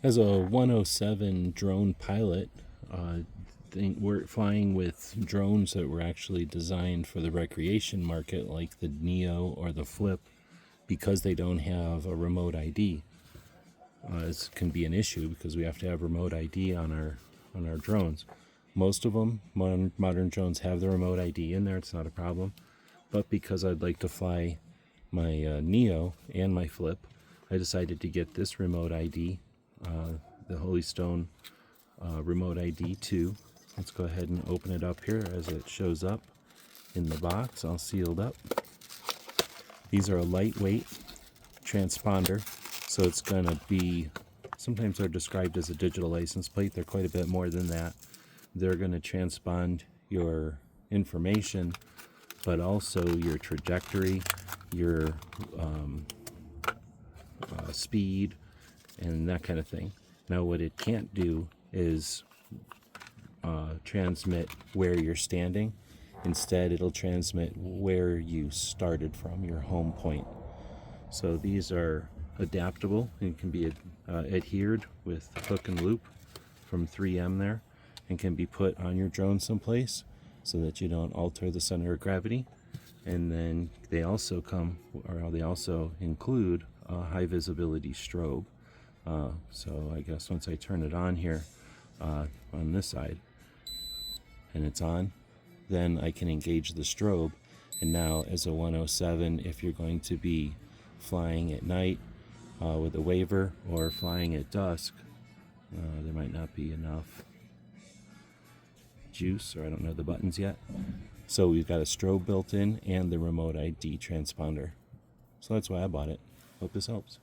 As a 107 drone pilot, we're flying with drones that were actually designed for the recreation market, like the Neo or the Flip, because they don't have a remote ID. This can be an issue because we have to have remote ID on our drones. Most of them, modern drones, have the remote ID in there. It's not a problem. But because I'd like to fly my Neo and my Flip, I decided to get this remote ID, the Holy Stone Remote ID 2. Let's go ahead and open it up here as it shows up in the box, all sealed up. These are a lightweight transponder, so it's going to be, sometimes they're described as a digital license plate. They're quite a bit more than that. They're going to transpond your information, but also your trajectory, your speed, and that kind of thing. Now, what it can't do is transmit where you're standing. Instead, it'll transmit where you started from, your home point. So these are adaptable and can be adhered with hook and loop from 3M there, and can be put on your drone someplace so that you don't alter the center of gravity. And then they also include a high visibility strobe. So I guess once I turn it on here on this side, and it's on, then I can engage the strobe. And now, as a 107, if you're going to be flying at night with a waiver or flying at dusk, there might not be enough juice, or I don't know the buttons yet. So we've got a strobe built in and the remote ID transponder. So that's why I bought it. Hope this helps.